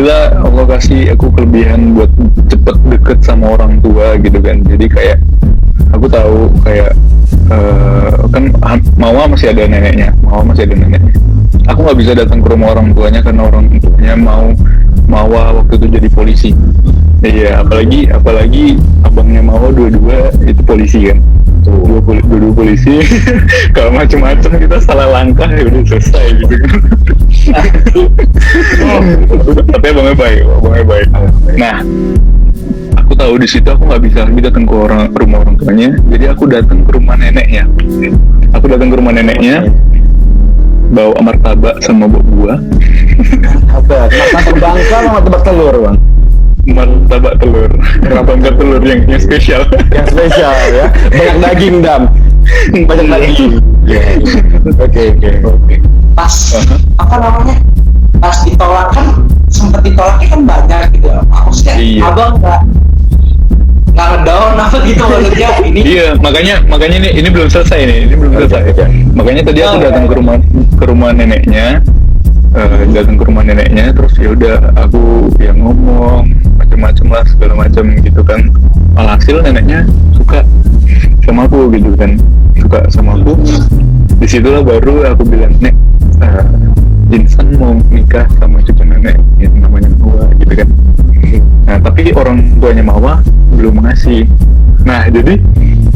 alhamdulillah Allah kasih aku kelebihan buat cepet deket sama orang tua gitu kan. Jadi kayak aku tahu kayak kan Mawa masih ada neneknya. Aku nggak bisa datang ke rumah orang tuanya karena orang tuanya mau Mawa waktu itu jadi polisi. Iya, apalagi abangnya Mawa dua-dua itu polisi kan. Dua polisi. Kalau macam-macam kita salah langkah ya udah selesai gitu kan. Tapi abangnya baik. Nah, aku tahu di situ aku nggak bisa lagi datang ke rumah orang tuanya, jadi aku datang ke rumah neneknya. Bawa martabak sama buah. Apa? Martabak bangka sama martabak telur, Bang? Martabak telur. Martabak telur yang spesial. Yang spesial ya. Banyak daging, Dam. Banyak daging. Oke. Pas apa namanya? Pas ditolak kan sempat ditolaknya kan banyak gitu. Maksudnya abang nggak ngedown apa gitu maksudnya ini. Iya, makanya ini belum selesai nih. Makanya tadi aku datang ke rumah neneknya. Datang ke rumah neneknya, terus ya udah aku yang ngomong macam-macam lah segala macam gitu kan. Alhasil neneknya suka sama aku gitu kan, disitulah baru aku bilang, Nek, Insan mau nikah sama cucu nenek yang namanya Mawa gitu kan. Nah tapi orang tuanya Mawa belum ngasih. Nah jadi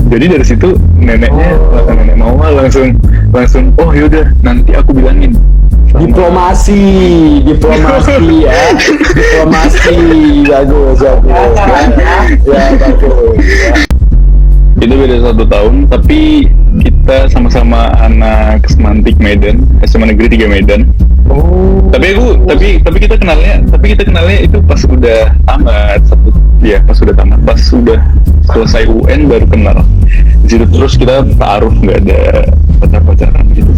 dari situ nenek Mawa langsung oh yaudah nanti aku bilangin. Diplomasi ya. Bagus ya, bagus ya. Itu beda 1 tahun, tapi kita sama-sama anak Semantik Medan, SMA Negeri 3 Medan. Tapi kita kenalnya itu pas udah tamat pas sudah selesai UN baru kenal. Di situ terus kita ta'aruf, nggak ada pacaran gitu.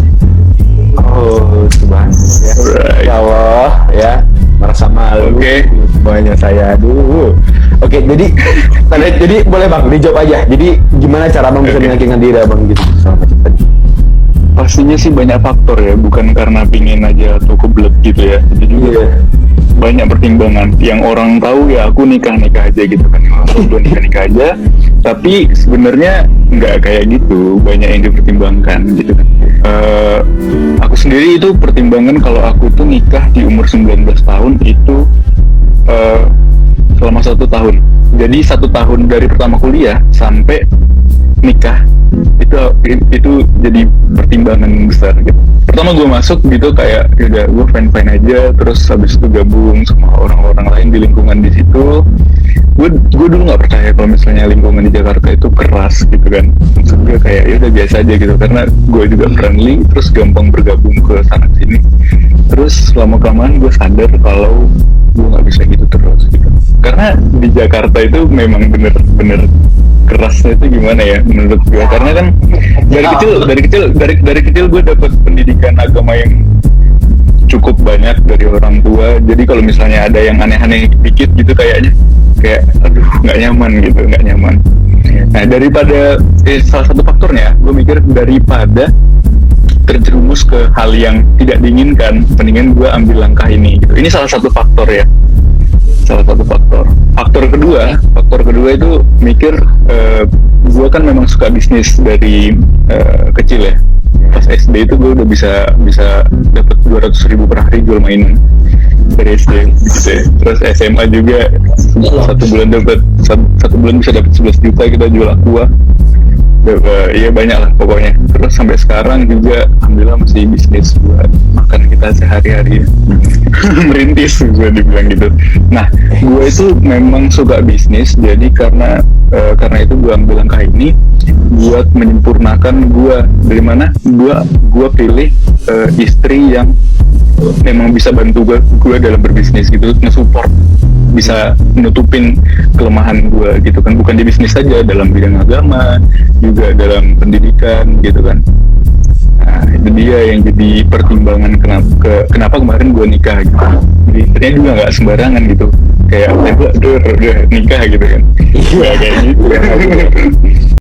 Oh, subhanallah ya. Right. Ya Allah ya, merasa malu. Oke. Banyak saya dulu. Oke, jadi boleh Bang dijawab aja. Jadi gimana cara Bang bisa meyakinkan diri Bang gitu sama kita? Pastinya sih banyak faktor ya, bukan karena pingin aja atau kebelet gitu ya. Jadi juga banyak pertimbangan. Yang orang tahu ya aku nikah aja gitu kan, orang tahu nikah aja. Tapi sebenarnya nggak kayak gitu, banyak yang dipertimbangkan gitu kan. Aku sendiri itu pertimbangan kalau aku tuh nikah di umur 19 tahun itu selama 1 tahun. Jadi 1 tahun dari pertama kuliah sampai nikah itu jadi pertimbangan besar gitu. Pertama gue masuk gitu kayak udah gue fine aja, terus habis itu gabung sama orang-orang lain di lingkungan di situ. Gue dulu nggak percaya kalau misalnya lingkungan di Jakarta itu keras gitu kan. Maksud gue kayak ya udah biasa aja gitu, karena gue juga friendly, terus gampang bergabung ke sana sini. Terus lama-kelamaan gue sadar kalau gue nggak bisa gitu terus gitu. Karena di Jakarta itu memang bener-bener kerasnya itu gimana ya menurut gue, karena kan dari kecil gue dapat pendidikan agama yang cukup banyak dari orang tua. Jadi kalau misalnya ada yang aneh-aneh dikit gitu kayak aduh nggak nyaman. Nah daripada salah satu faktornya gue mikir daripada terjerumus ke hal yang tidak diinginkan, mendingan gue ambil langkah ini gitu. Ini salah satu faktor ya. Faktor kedua itu mikir gue kan memang suka bisnis dari kecil ya. Pas SD itu gue udah bisa dapat 200.000 per hari jual mainan dari SD gitu ya. Terus SMA juga satu bulan bisa dapat 11 juta kita jual aqua. Iya banyak lah pokoknya. Terus sampai sekarang juga alhamdulillah masih bisnis buat makan kita sehari-hari ya. Merintis gue dibilang gitu. Nah gue itu memang suka bisnis, jadi karena itu gue ambil langkah ini buat menyempurnakan gue. Dari mana gue pilih istri yang memang bisa bantu gue dalam berbisnis gitu, nge-support, bisa nutupin kelemahan gue gitu kan, bukan di bisnis saja, dalam bidang agama juga, dalam pendidikan gitu kan. Nah itu dia yang jadi pertimbangan kenapa kemarin gue nikah gitu. Jadi ternyata juga nggak sembarangan gitu, kayak udah nikah gitu kan. Iya kayak gitu.